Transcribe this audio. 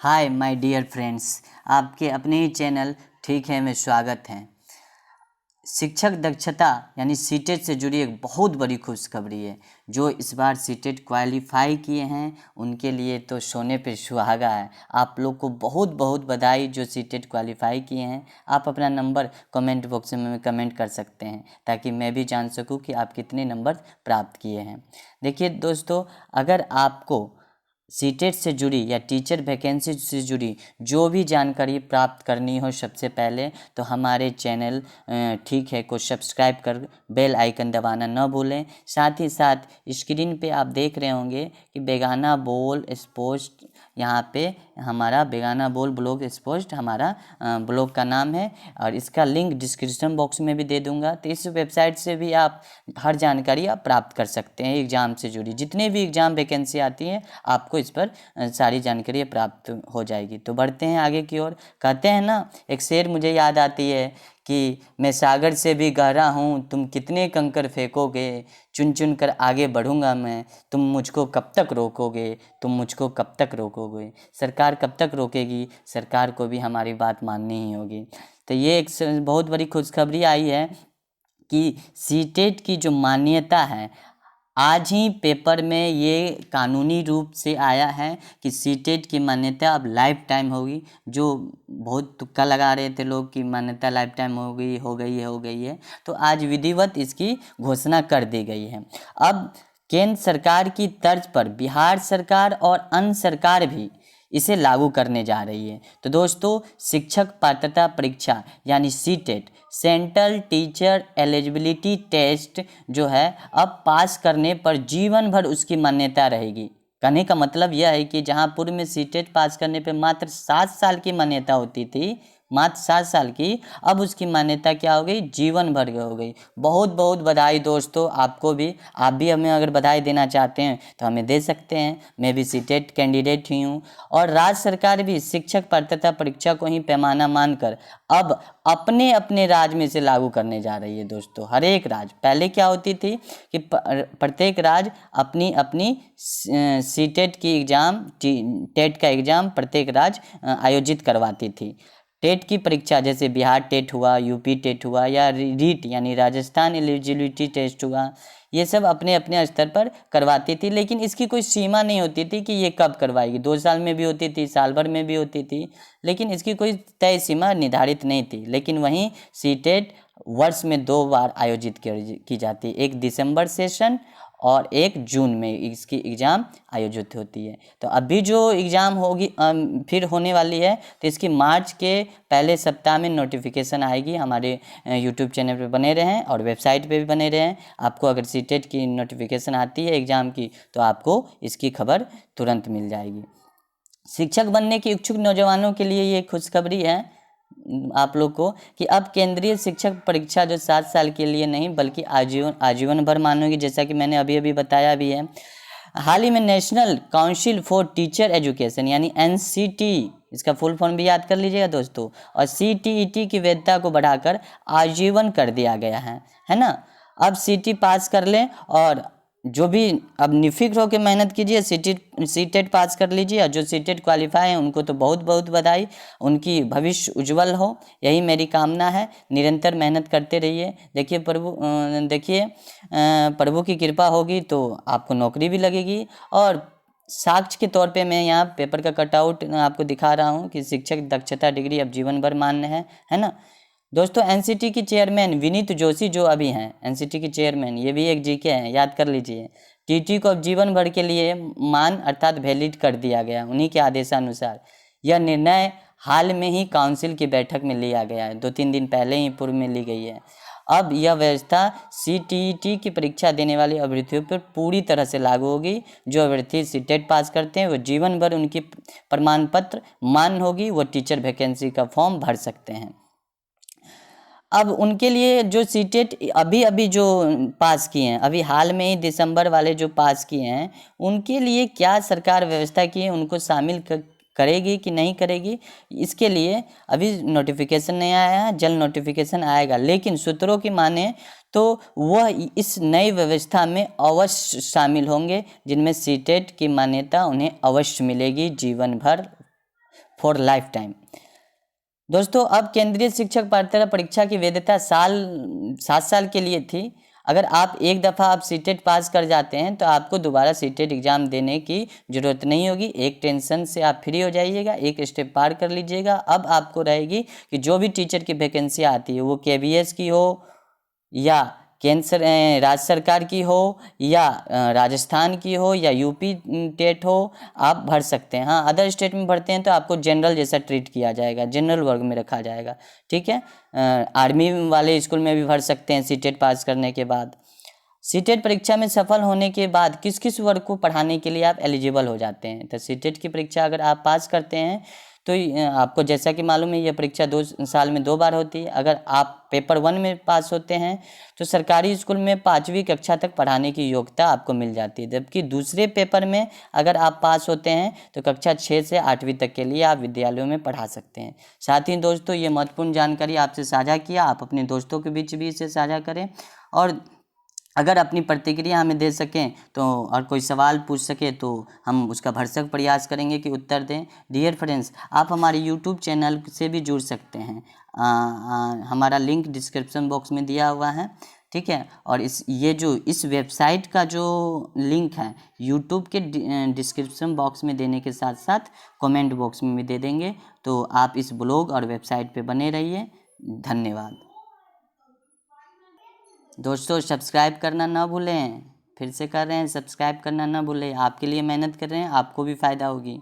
Hi my dear friends, आपके अपने ही channel ठीक है में स्वागत है। शिक्षक दक्षता यानी सीटेट से जुड़ी एक बहुत बड़ी खुशखबरी है। जो इस बार सीटेट क्वालिफाई किए हैं उनके लिए तो सोने पे सुहागा है। आप लोग को बहुत बहुत बधाई जो सीटेट क्वालिफाई किए हैं। आप अपना नंबर कमेंट बॉक्स में कमेंट कर सकते हैं ताकि मैं भी जान सकूं कि आप कितने नंबर प्राप्त किए हैं। देखिए दोस्तों, अगर आपको सीटेट से जुड़ी या टीचर वैकेंसी से जुड़ी जो भी जानकारी प्राप्त करनी हो, सबसे पहले तो हमारे चैनल ठीक है को सब्सक्राइब कर बेल आइकन दबाना न भूलें। साथ ही साथ स्क्रीन पे आप देख रहे होंगे कि बेगाना बोल स्पोस्ट, यहाँ पे हमारा बेगाना बोल ब्लॉग स्पोस्ट हमारा ब्लॉग का नाम है और इसका लिंक डिस्क्रिप्शन बॉक्स में भी दे दूंगा। तो इस वेबसाइट से भी आप हर जानकारी आप प्राप्त कर सकते हैं। एग्ज़ाम से जुड़ी जितने भी एग्ज़ाम वैकेंसी आती हैं आपको इस पर सारी जानकारी प्राप्त हो जाएगी। तो बढ़ते हैं आगे की ओर। कहते हैं ना, एक शेर मुझे याद आती है कि मैं सागर से भी गहरा हूँ, तुम कितने कंकर फेंकोगे, चुन चुन कर आगे बढ़ूंगा मैं, तुम मुझको कब तक रोकोगे, तुम मुझको कब तक रोकोगे। सरकार कब तक रोकेगी? सरकार को भी हमारी बात माननी ही होगी। तो ये एक बहुत बड़ी खुशखबरी आई है कि सीटेट की जो मान्यता है, आज ही पेपर में ये कानूनी रूप से आया है कि सीटेट की मान्यता अब लाइफ टाइम होगी। जो बहुत तुक्का लगा रहे थे लोग कि मान्यता लाइफ टाइम हो गई है, तो आज विधिवत इसकी घोषणा कर दी गई है। अब केंद्र सरकार की तर्ज पर बिहार सरकार और अन्य सरकार भी इसे लागू करने जा रही है। तो दोस्तों, शिक्षक पात्रता परीक्षा यानी CTET, central teacher eligibility test जो है, अब पास करने पर जीवन भर उसकी मान्यता रहेगी। कहने का मतलब यह है कि जहां पूर्व में सीटेट पास करने पर मात्र 7 साल की मान्यता होती थी, मात्र 7 साल की, अब उसकी मान्यता क्या हो गई? जीवन भर हो गई। बहुत बहुत बधाई दोस्तों आपको भी। आप भी हमें अगर बधाई देना चाहते हैं तो हमें दे सकते हैं। मैं भी सीटेट कैंडिडेट ही हूँ। और राज्य सरकार भी शिक्षक पात्रता परीक्षा को ही पैमाना मानकर अब अपने अपने राज्य में से लागू करने जा रही है दोस्तों। हर एक राज्य, पहले क्या होती थी कि प्रत्येक राज्य अपनी अपनी सीटेट की एग्ज़ाम, टेट का एग्ज़ाम प्रत्येक राज्य आयोजित करवाती थी। टेट की परीक्षा जैसे बिहार टेट हुआ, यूपी टेट हुआ, या रीट यानी राजस्थान एलिजिबिलिटी टेस्ट हुआ, ये सब अपने अपने स्तर पर करवाती थी। लेकिन इसकी कोई सीमा नहीं होती थी कि ये कब करवाएगी। 2 साल में भी होती थी, साल भर में भी होती थी, लेकिन इसकी कोई तय सीमा निर्धारित नहीं थी। लेकिन वहीं सीटेट वर्ष में 2 बार आयोजित की जाती है, 1 दिसंबर सेशन और 1 जून में इसकी एग्ज़ाम आयोजित होती है। तो अभी जो एग्ज़ाम होगी फिर होने वाली है, तो इसकी मार्च के पहले सप्ताह में नोटिफिकेशन आएगी। हमारे यूट्यूब चैनल पे बने रहें और वेबसाइट पे भी बने रहें। आपको अगर सीटेट की नोटिफिकेशन आती है एग्ज़ाम की, तो आपको इसकी खबर तुरंत मिल जाएगी। शिक्षक बनने के इच्छुक नौजवानों के लिए ये खुशखबरी है आप लोग को कि अब केंद्रीय शिक्षक परीक्षा जो 7 साल के लिए नहीं बल्कि आजीवन भर मानोगी, जैसा कि मैंने अभी अभी बताया भी है। हाल ही में national council for teacher education यानी एनसीटी, इसका फुल फॉर्म भी याद कर लीजिएगा दोस्तों, और सीटीईटी की वैधता को बढ़ाकर आजीवन कर दिया गया है ना। अब सीटी पास कर लें और जो भी, अब निफिक्र होकर मेहनत कीजिए, सीटेट पास कर लीजिए। और जो सीटेट क्वालिफाई हैं उनको तो बहुत बहुत बधाई, उनकी भविष्य उज्जवल हो, यही मेरी कामना है। निरंतर मेहनत करते रहिए। देखिए प्रभु की कृपा होगी तो आपको नौकरी भी लगेगी। और साक्ष्य के तौर पे मैं यहाँ पेपर का कटआउट आपको दिखा रहा हूँ कि शिक्षक दक्षता डिग्री अब जीवन भर मान्य है ना दोस्तों। एनसीटी की चेयरमैन विनीत जोशी जो अभी हैं एनसीटी की चेयरमैन, ये भी एक जीके हैं, याद कर लीजिए। टीटी को अब जीवन भर के लिए मान अर्थात वैलिड कर दिया गया उन्हीं के आदेशानुसार। यह निर्णय हाल में ही काउंसिल की बैठक में लिया गया है, 2-3 दिन पहले ही पूर्व में ली गई है। अब यह व्यवस्था सीटीईटी की परीक्षा देने वाले अभ्यर्थियों पर पूरी तरह से लागू होगी। जो अभ्यर्थी सीटेट पास करते हैं वो जीवन भर उनकी प्रमाण पत्र मान्य होगी, वो टीचर वैकेंसी का फॉर्म भर सकते हैं। अब उनके लिए जो सीटेट अभी अभी जो पास किए हैं, अभी हाल में ही दिसंबर वाले जो पास किए हैं, उनके लिए क्या सरकार व्यवस्था की है, उनको शामिल करेगी कि नहीं करेगी, इसके लिए अभी नोटिफिकेशन नहीं आया है, जल्द नोटिफिकेशन आएगा। लेकिन सूत्रों की माने तो वह इस नई व्यवस्था में अवश्य शामिल होंगे, जिनमें सीटेट की मान्यता उन्हें अवश्य मिलेगी जीवन भर। For life time. दोस्तों अब केंद्रीय शिक्षक पात्रता परीक्षा की वैधता 7 साल के लिए थी। अगर आप एक दफ़ा आप सीटेट पास कर जाते हैं तो आपको दोबारा सीटेट एग्ज़ाम देने की ज़रूरत नहीं होगी। एक टेंशन से आप फ्री हो जाइएगा, एक स्टेप पार कर लीजिएगा। अब आपको रहेगी कि जो भी टीचर की वैकेंसी आती है वो केवीएस की हो या केंद्र राज्य सरकार की हो या राजस्थान की हो या यूपी टेट हो, आप भर सकते हैं। हाँ, अदर स्टेट में भरते हैं तो आपको जनरल जैसा ट्रीट किया जाएगा, जनरल वर्ग में रखा जाएगा। ठीक है, आर्मी वाले स्कूल में भी भर सकते हैं सीटेट पास करने के बाद। सीटेट परीक्षा में सफल होने के बाद किस किस वर्ग को पढ़ाने के लिए आप एलिजिबल हो जाते हैं। तो सीटेट की परीक्षा अगर आप पास करते हैं तो आपको जैसा कि मालूम है, यह परीक्षा 2 साल में 2 बार होती है। अगर आप पेपर 1 में पास होते हैं तो सरकारी स्कूल में 5वीं कक्षा तक पढ़ाने की योग्यता आपको मिल जाती है, जबकि दूसरे पेपर में अगर आप पास होते हैं तो कक्षा 6 से 8वीं तक के लिए आप विद्यालयों में पढ़ा सकते हैं। साथ ही दोस्तों, ये महत्वपूर्ण जानकारी आपसे साझा किया, आप अपने दोस्तों के बीच भी इसे साझा करें, और अगर अपनी प्रतिक्रिया हमें दे सकें तो, और कोई सवाल पूछ सके तो हम उसका भरसक प्रयास करेंगे कि उत्तर दें। डियर फ्रेंड्स, आप हमारे यूट्यूब चैनल से भी जुड़ सकते हैं। हमारा लिंक डिस्क्रिप्शन बॉक्स में दिया हुआ है। ठीक है, और इस वेबसाइट का जो लिंक है यूट्यूब के डिस्क्रिप्शन बॉक्स में देने के साथ साथ कमेंट बॉक्स में भी दे देंगे। तो आप इस ब्लॉग और वेबसाइट पे बने रहिए। धन्यवाद दोस्तों। सब्सक्राइब करना ना भूलें, फिर से कर रहे हैं, सब्सक्राइब करना ना भूलें। आपके लिए मेहनत कर रहे हैं, आपको भी फ़ायदा होगी।